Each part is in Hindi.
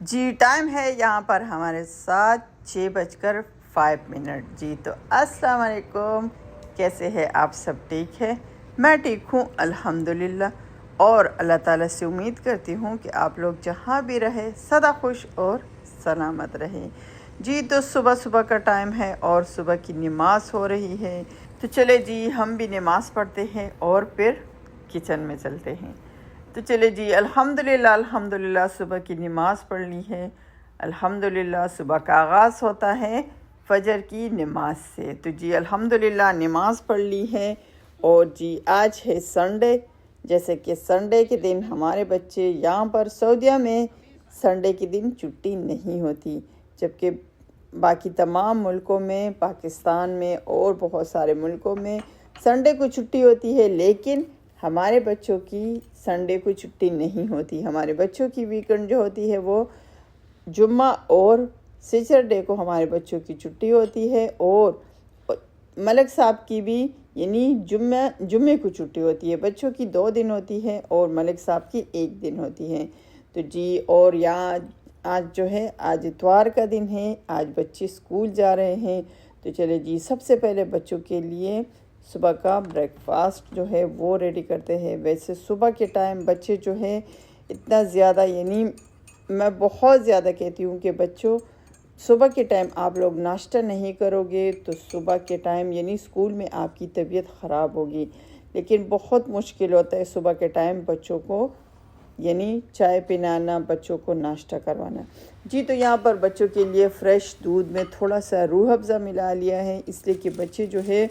जी टाइम है यहाँ पर हमारे साथ 6:05। जी तो अस्सलाम वालेकुम, कैसे हैं आप सब? ठीक है, मैं ठीक हूँ अल्हम्दुलिल्लाह। और अल्लाह ताला से उम्मीद करती हूँ कि आप लोग जहाँ भी रहे सदा खुश और सलामत रहें। जी तो सुबह सुबह का टाइम है और सुबह की नमाज़ हो रही है, तो चले जी हम भी नमाज़ पढ़ते हैं और फिर किचन में चलते हैं। तो चले जी अल्हम्दुलिल्लाह अल्हम्दुलिल्लाह सुबह की नमाज़ पढ़ ली है। अल्हम्दुलिल्लाह सुबह का आगाज़ होता है फ़जर की नमाज से। तो जी अल्हम्दुलिल्लाह नमाज़ पढ़ ली है। और जी आज है संडे, जैसे कि संडे के दिन हमारे बच्चे यहाँ पर सऊदीया में संडे के दिन छुट्टी नहीं होती, जबकि बाकी तमाम मुल्कों में, पाकिस्तान में और बहुत सारे मुल्कों में संडे को छुट्टी होती है, लेकिन हमारे बच्चों की संडे को छुट्टी नहीं होती। हमारे बच्चों की वीकेंड जो होती है वो जुम्मा और सैटरडे को हमारे बच्चों की छुट्टी होती है, और मलक साहब की भी यानी जुम्मे को छुट्टी होती है। बच्चों की 2 दिन होती है और मलक साहब की 1 दिन होती है। तो जी और यहाँ आज जो है आज इतवार का दिन है, आज बच्चे स्कूल जा रहे हैं। तो चले जी सबसे पहले बच्चों के लिए सुबह का ब्रेकफास्ट जो है वो रेडी करते हैं। वैसे सुबह के टाइम बच्चे जो है इतना ज़्यादा, यानी मैं बहुत ज़्यादा कहती हूँ कि बच्चों सुबह के टाइम आप लोग नाश्ता नहीं करोगे तो सुबह के टाइम यानी स्कूल में आपकी तबीयत ख़राब होगी। लेकिन बहुत मुश्किल होता है सुबह के टाइम बच्चों को यानी चाय पिलाना, बच्चों को नाश्ता करवाना। जी तो यहाँ पर बच्चों के लिए फ़्रेश दूध में थोड़ा सा रूह अफ़ज़ा मिला लिया है, इसलिए कि बच्चे जो है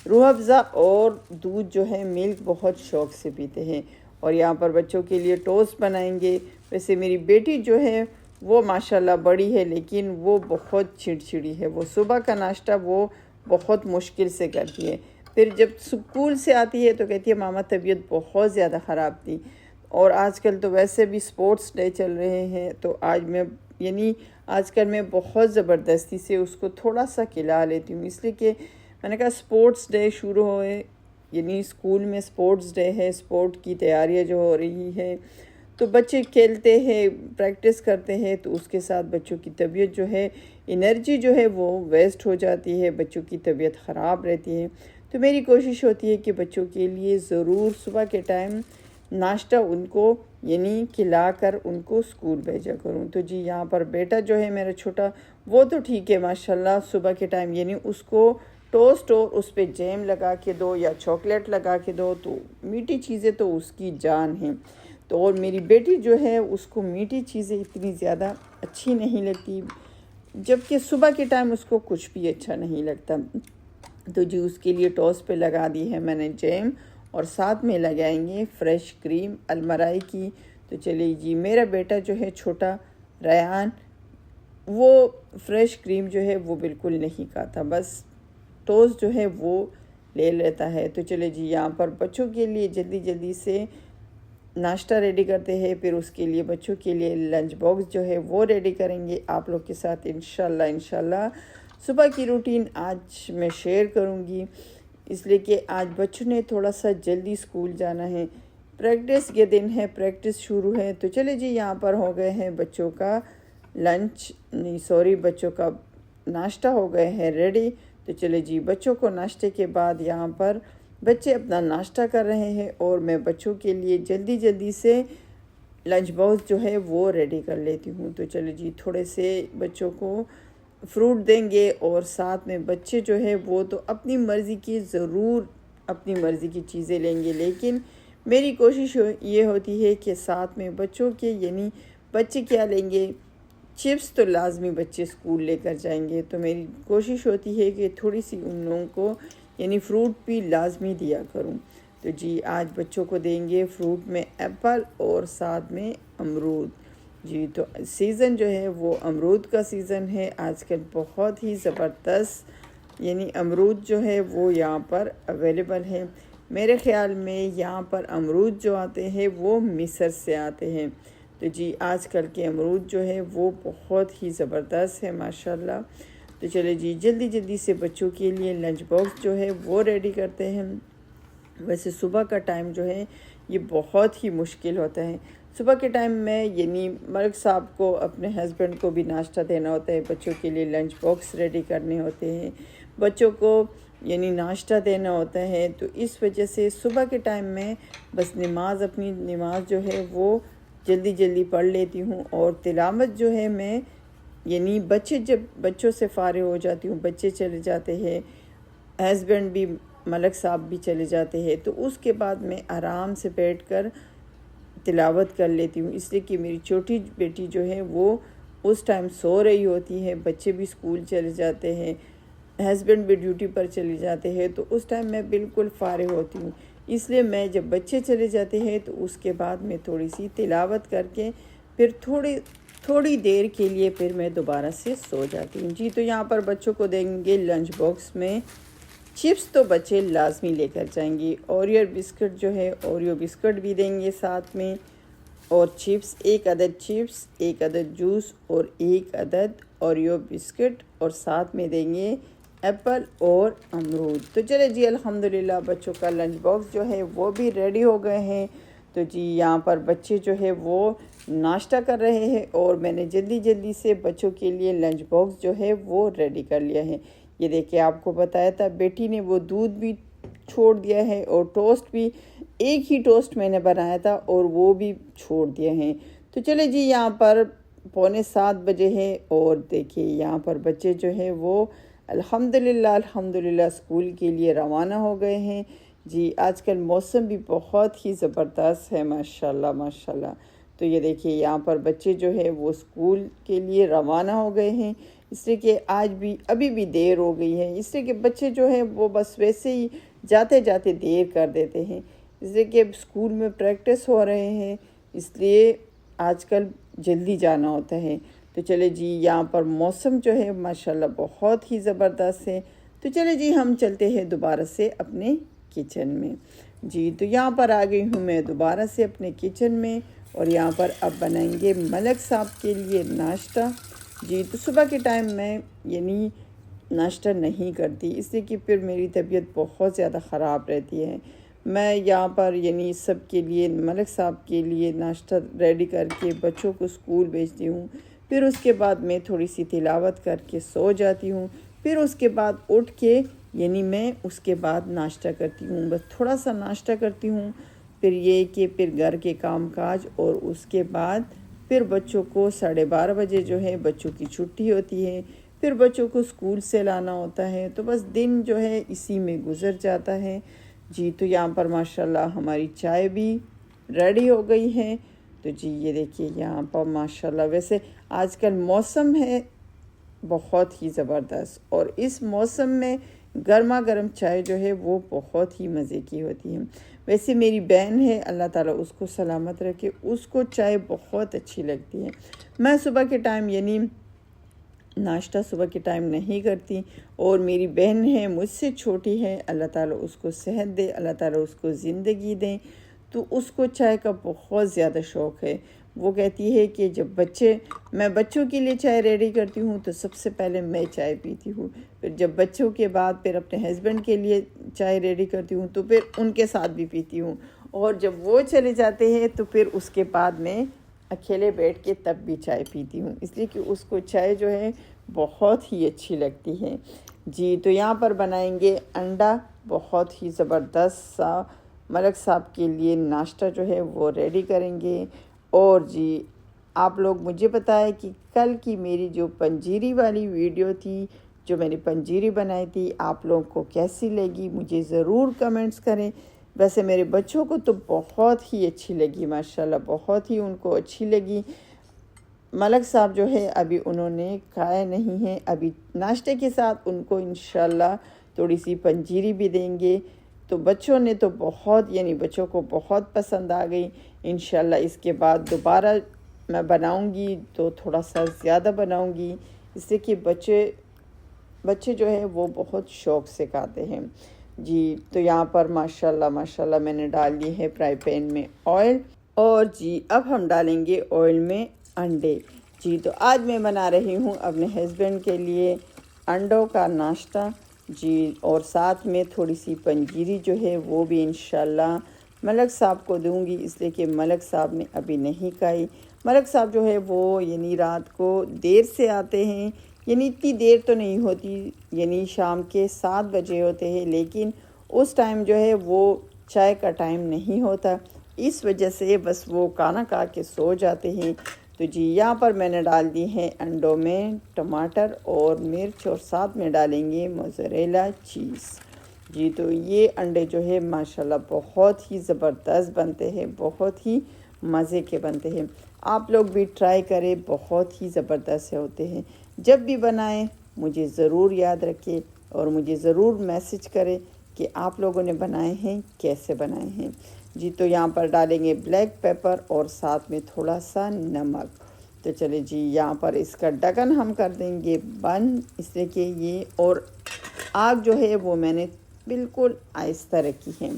रूह अफ़ज़ा और दूध जो है मिल्क बहुत शौक़ से पीते हैं। और यहाँ पर बच्चों के लिए टोस्ट बनाएंगे। वैसे मेरी बेटी जो है वो माशाल्लाह बड़ी है, लेकिन वो बहुत चिड़चिड़ी है। वो सुबह का नाश्ता वो बहुत मुश्किल से करती है। फिर जब स्कूल से आती है तो कहती है मामा तबीयत बहुत ज़्यादा ख़राब थी। और आजकल तो वैसे भी स्पोर्ट्स डे चल रहे हैं, तो आज मैं यानी आजकल मैं बहुत ज़बरदस्ती से उसको थोड़ा सा खिला लेती हूँ, इसलिए कि मैंने कहा स्पोर्ट्स डे शुरू होए, यानी स्कूल में स्पोर्ट्स डे है, स्पोर्ट की तैयारियां जो हो रही है, तो बच्चे खेलते हैं, प्रैक्टिस करते हैं, तो उसके साथ बच्चों की तबीयत जो है, एनर्जी जो है वो वेस्ट हो जाती है, बच्चों की तबीयत ख़राब रहती है। तो मेरी कोशिश होती है कि बच्चों के लिए ज़रूर सुबह के टाइम नाश्ता उनको यानी खिलाकर उनको स्कूल भेजा करूं। तो जी यहाँ पर बेटा जो है मेरा छोटा, वो तो ठीक है माशाल्लाह, सुबह के टाइम यानी उसको टोस्ट और उस पर जैम लगा के दो या चॉकलेट लगा के दो, तो मीठी चीज़ें तो उसकी जान है। तो और मेरी बेटी जो है उसको मीठी चीज़ें इतनी ज़्यादा अच्छी नहीं लगती, जबकि सुबह के टाइम उसको कुछ भी अच्छा नहीं लगता। तो जी उसके लिए टोस्ट पे लगा दी है मैंने जैम, और साथ में लगाएंगे फ्रेश क्रीम अलमराई की। तो चलिए जी मेरा बेटा जो है छोटा रयान, वो फ्रेश क्रीम जो है वो बिल्कुल नहीं खाता, बस टोस्ट जो है वो ले लेता है। तो चले जी यहाँ पर बच्चों के लिए जल्दी जल्दी से नाश्ता रेडी करते हैं, फिर उसके लिए बच्चों के लिए लंच बॉक्स जो है वो रेडी करेंगे आप लोग के साथ इंशाल्लाह। सुबह की रूटीन आज मैं शेयर करूँगी, इसलिए कि आज बच्चों ने थोड़ा सा जल्दी स्कूल जाना है, प्रैक्टिस के दिन है, प्रैक्टिस शुरू है। तो चले जी यहाँ पर हो गए हैं बच्चों का बच्चों का नाश्ता हो गए हैं रेडी। तो चले जी बच्चों को नाश्ते के बाद यहाँ पर बच्चे अपना नाश्ता कर रहे हैं, और मैं बच्चों के लिए जल्दी जल्दी से लंच बॉक्स जो है वो रेडी कर लेती हूँ। तो चले जी थोड़े से बच्चों को फ्रूट देंगे, और साथ में बच्चे जो है वो तो अपनी मर्ज़ी की ज़रूर अपनी मर्ज़ी की चीज़ें लेंगे, लेकिन मेरी कोशिश ये होती है कि साथ में बच्चों के यानी बच्चे क्या लेंगे, चिप्स तो लाजमी बच्चे स्कूल लेकर जाएंगे, तो मेरी कोशिश होती है कि थोड़ी सी उन लोगों को यानी फ्रूट भी लाजमी दिया करूं। तो जी आज बच्चों को देंगे फ्रूट में एप्पल और साथ में अमरूद। जी तो सीज़न जो है वो अमरूद का सीज़न है आजकल, बहुत ही ज़बरदस्त यानी अमरूद जो है वो यहाँ पर अवेलेबल है। मेरे ख़्याल में यहाँ पर अमरूद जो आते हैं वो मिस्र से आते हैं। तो जी आजकल के अमरूद जो है वो बहुत ही ज़बरदस्त है माशाल्लाह। तो चले जी जल्दी जल्दी से बच्चों के लिए लंच बॉक्स जो है वो रेडी करते हैं। वैसे सुबह का टाइम जो है ये बहुत ही मुश्किल होता है। सुबह के टाइम में यानी मलिक साहब को अपने हस्बैंड को भी नाश्ता देना होता है, बच्चों के लिए लंच बॉक्स रेडी करने होते हैं, बच्चों को यानी नाश्ता देना होता है। तो इस वजह से सुबह के टाइम में बस अपनी नमाज जो है वो जल्दी जल्दी पढ़ लेती हूँ। और तिलावत जो है मैं यानी जब बच्चों से फ़ारिग हो जाती हूँ, बच्चे चले जाते हैं, हस्बैंड भी मलिक साहब भी चले जाते हैं, तो उसके बाद मैं आराम से बैठकर तिलावत कर लेती हूँ। इसलिए कि मेरी छोटी बेटी जो है वो उस टाइम सो रही होती है, बच्चे भी स्कूल चले जाते हैं, हस्बैंड भी ड्यूटी पर चले जाते हैं, तो उस टाइम मैं बिल्कुल फ़ारिग होती हूँ। इसलिए मैं जब बच्चे चले जाते हैं तो उसके बाद मैं थोड़ी सी तिलावत करके फिर थोड़ी देर के लिए फिर मैं दोबारा से सो जाती हूँ। जी, तो यहाँ पर बच्चों को देंगे लंच बॉक्स में चिप्स, तो बच्चे लाजमी लेकर जाएंगे। ओरियो बिस्किट जो है ओरियो बिस्किट भी देंगे साथ में, और चिप्स, 1 अदद चिप्स, 1 अदद जूस और 1 अदद ओरियो बिस्किट, और साथ में देंगे एप्पल और अमरूद। तो चले जी, अल्हम्दुलिल्लाह बच्चों का लंच बॉक्स जो है वो भी रेडी हो गए हैं। तो जी यहाँ पर बच्चे जो है वो नाश्ता कर रहे हैं और मैंने जल्दी से बच्चों के लिए लंच बॉक्स जो है वो रेडी कर लिया है। ये देखिए, आपको बताया था बेटी ने वो दूध भी छोड़ दिया है और टोस्ट भी, एक ही टोस्ट मैंने बनाया था और वो भी छोड़ दिए हैं। तो चले जी, यहाँ पर 6:45 बजे है और देखिए यहाँ पर बच्चे जो है वो अल्हम्दुलिल्लाह स्कूल के लिए रवाना हो गए हैं। जी, आजकल मौसम भी बहुत ही ज़बरदस्त है, माशाल्लाह माशाल्लाह। तो ये देखिए यहाँ पर बच्चे जो है वो स्कूल के लिए रवाना हो गए हैं, इसलिए कि अभी भी देर हो गई है, इसलिए कि बच्चे जो है वो बस वैसे ही जाते जाते देर कर देते हैं, इसलिए कि स्कूल में प्रैक्टिस हो रहे हैं, इसलिए आजकल जल्दी जाना होता है। तो चले जी, यहाँ पर मौसम जो है माशाल्लाह बहुत ही ज़बरदस्त है। तो चले जी, हम चलते हैं दोबारा से अपने किचन में। जी, तो यहाँ पर आ गई हूँ मैं दोबारा से अपने किचन में, और यहाँ पर अब बनाएंगे मलिक साहब के लिए नाश्ता। जी, तो सुबह के टाइम में यानी नाश्ता नहीं करती, इसलिए कि फिर मेरी तबीयत बहुत ज़्यादा ख़राब रहती है। मैं यहाँ पर यानी सब के लिए, मलिक साहब के लिए नाश्ता रेडी करके बच्चों को स्कूल भेजती हूँ, फिर उसके बाद मैं थोड़ी सी तिलावत करके सो जाती हूँ, फिर उसके बाद उठ के यानी मैं उसके बाद नाश्ता करती हूँ, बस थोड़ा सा नाश्ता करती हूँ, फिर ये कि फिर घर के कामकाज, और उसके बाद फिर बच्चों को 12:30 बजे जो है बच्चों की छुट्टी होती है, फिर बच्चों को स्कूल से लाना होता है, तो बस दिन जो है इसी में गुजर जाता है। जी, तो यहाँ पर माशाल्लाह हमारी चाय भी रेडी हो गई है। तो जी ये देखिए यहाँ पर माशाल्लाह, वैसे आजकल मौसम है बहुत ही ज़बरदस्त, और इस मौसम में गर्मा गर्म चाय जो है वो बहुत ही मज़े की होती है। वैसे मेरी बहन है, अल्लाह ताला उसको सलामत रखे, उसको चाय बहुत अच्छी लगती है। मैं सुबह के टाइम यानी नाश्ता सुबह के टाइम नहीं करती, और मेरी बहन है मुझसे छोटी है, अल्लाह ताला उसको सेहत दे, अल्लाह ताला उसको ज़िंदगी दें, तो उसको चाय का बहुत ज़्यादा शौक़ है। वो कहती है कि जब मैं बच्चों के लिए चाय रेडी करती हूँ तो सबसे पहले मैं चाय पीती हूँ, फिर जब बच्चों के बाद फिर अपने हस्बैंड के लिए चाय रेडी करती हूँ तो फिर उनके साथ भी पीती हूँ, और जब वो चले जाते हैं तो फिर उसके बाद मैं अकेले बैठ के तब भी चाय पीती हूँ, इसलिए कि उसको चाय जो है बहुत ही अच्छी लगती है। जी, तो यहाँ पर बनाएंगे अंडा, बहुत ही ज़बरदस्त सा मलिक साहब के लिए नाश्ता जो है वो रेडी करेंगे। और जी, आप लोग मुझे बताएं कि कल की मेरी जो पंजीरी वाली वीडियो थी, जो मैंने पंजीरी बनाई थी, आप लोगों को कैसी लगी मुझे ज़रूर कमेंट्स करें। वैसे मेरे बच्चों को तो बहुत ही अच्छी लगी, माशाल्लाह बहुत ही उनको अच्छी लगी। मलिक साहब जो है अभी उन्होंने खाया नहीं है, अभी नाश्ते के साथ उनको इंशाल्लाह थोड़ी सी पंजीरी भी देंगे। तो बच्चों ने तो बहुत यानी बच्चों को बहुत पसंद आ गई। इंशाल्लाह इसके बाद दोबारा मैं बनाऊंगी तो थोड़ा सा ज़्यादा बनाऊंगी, इससे कि बच्चे जो है वो बहुत शौक़ से खाते हैं। जी, तो यहाँ पर माशाल्लाह मैंने डाल ली है फ्राई पैन में ऑयल, और जी अब हम डालेंगे ऑयल में अंडे। जी, तो आज मैं बना रही हूँ अपने हस्बैंड के लिए अंडों का नाश्ता। जी, और साथ में थोड़ी सी पंजीरी जो है वो भी इंशाल्लाह मलक साहब को दूंगी, इसलिए कि मलक साहब ने अभी नहीं खाई। मलक साहब जो है वो यानी रात को देर से आते हैं, यानी इतनी देर तो नहीं होती, यानी शाम के 7 बजे होते हैं, लेकिन उस टाइम जो है वो चाय का टाइम नहीं होता, इस वजह से बस वो खाना खा के सो जाते हैं। तो जी यहाँ पर मैंने डाल दी है अंडों में टमाटर और मिर्च, और साथ में डालेंगे मोज़रेला चीज़। जी तो ये अंडे जो है माशाल्लाह बहुत ही ज़बरदस्त बनते हैं, बहुत ही मज़े के बनते हैं। आप लोग भी ट्राई करें, बहुत ही ज़बरदस्त होते हैं। जब भी बनाएं मुझे ज़रूर याद रखें और मुझे ज़रूर मैसेज करें कि आप लोगों ने बनाए हैं, कैसे बनाए हैं। जी तो यहाँ पर डालेंगे ब्लैक पेपर और साथ में थोड़ा सा नमक। तो चले जी यहाँ पर इसका ढक्कन हम कर देंगे बंद, इसलिए कि ये और आग जो है वो मैंने बिल्कुल आहिस्ता रखी है।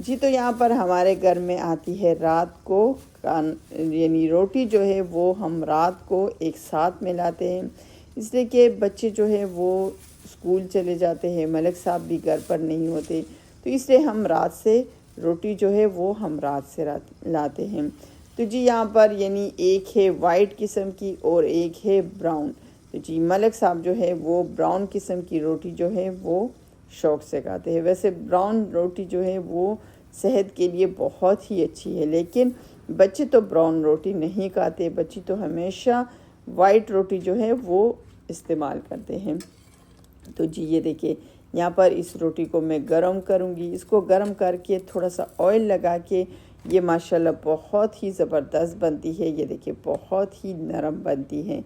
जी तो यहाँ पर हमारे घर में आती है रात को यानी रोटी जो है वो हम रात को एक साथ में लाते हैं, इसलिए कि बच्चे जो है वो स्कूल चले जाते हैं, मलिक साहब भी घर पर नहीं होते, तो इसलिए हम रात से रोटी जो है वो हम रात से लाते हैं। तो जी यहाँ पर यानी एक है वाइट किस्म की और एक है ब्राउन। तो जी मलिक साहब जो है वो ब्राउन किस्म की रोटी जो है वो शौक़ से खाते हैं। वैसे ब्राउन रोटी जो है वो सेहत के लिए बहुत ही अच्छी है, लेकिन बच्चे तो ब्राउन रोटी नहीं खाते, बच्चे तो हमेशा वाइट रोटी जो है वो इस्तेमाल करते हैं। तो जी ये देखिए यहाँ पर इस रोटी को मैं गरम करूँगी, इसको गरम करके थोड़ा सा ऑयल लगा के ये माशाल्लाह बहुत ही ज़बरदस्त बनती है। ये देखिए बहुत ही नरम बनती है।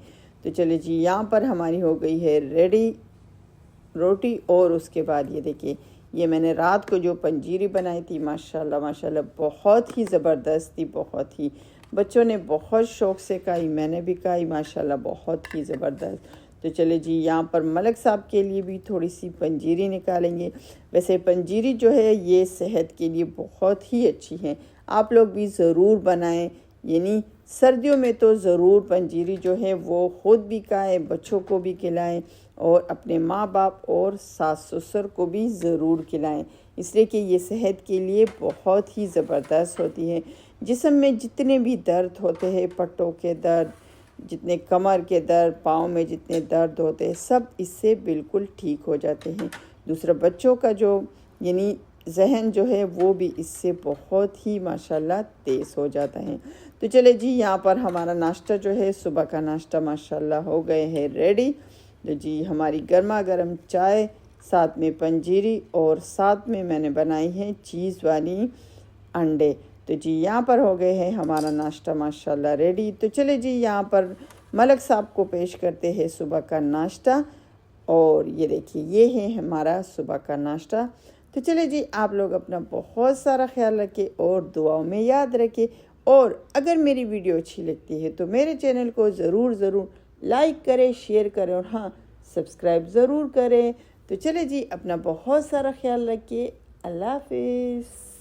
तो चलिए जी यहाँ पर हमारी हो गई है रेडी रोटी। और उसके बाद ये देखिए ये मैंने रात को जो पंजीरी बनाई थी माशाल्लाह माशाल्लाह बहुत ही ज़बरदस्त थी, बहुत ही बच्चों ने बहुत शौक़ से खाई, मैंने भी खाई माशाल्लाह बहुत ही ज़बरदस्त। तो चले जी यहाँ पर मलिक साहब के लिए भी थोड़ी सी पंजीरी निकालेंगे। वैसे पंजीरी जो है ये सेहत के लिए बहुत ही अच्छी है, आप लोग भी ज़रूर बनाएं, यानी सर्दियों में तो ज़रूर पंजीरी जो है वो ख़ुद भी खाएं, बच्चों को भी खिलाएं और अपने माँ बाप और सास ससुर को भी ज़रूर खिलाएं, इसलिए कि ये सेहत के लिए बहुत ही ज़बरदस्त होती है। जिस्म में जितने भी दर्द होते हैं, पट्टों के दर्द, जितने कमर के दर्द, पाँव में जितने दर्द होते हैं, सब इससे बिल्कुल ठीक हो जाते हैं। दूसरा बच्चों का जो यानी जहन जो है वो भी इससे बहुत ही माशाल्लाह तेज़ हो जाता है। तो चले जी यहाँ पर हमारा नाश्ता जो है सुबह का नाश्ता माशाल्लाह हो गए हैं रेडी। तो जी हमारी गर्मा गर्म चाय, साथ में पंजीरी और साथ में मैंने बनाई है चीज़ वाली अंडे। तो जी यहाँ पर हो गए हैं हमारा नाश्ता माशाल्लाह रेडी। तो चले जी यहाँ पर मलिक साहब को पेश करते हैं सुबह का नाश्ता। और ये देखिए ये है हमारा सुबह का नाश्ता। तो चले जी आप लोग अपना बहुत सारा ख्याल रखें और दुआओं में याद रखें, और अगर मेरी वीडियो अच्छी लगती है तो मेरे चैनल को ज़रूर लाइक करें, शेयर करें और हाँ सब्सक्राइब ज़रूर करें। तो चले जी अपना बहुत सारा ख्याल रखिए। अल्लाह हाफिज़।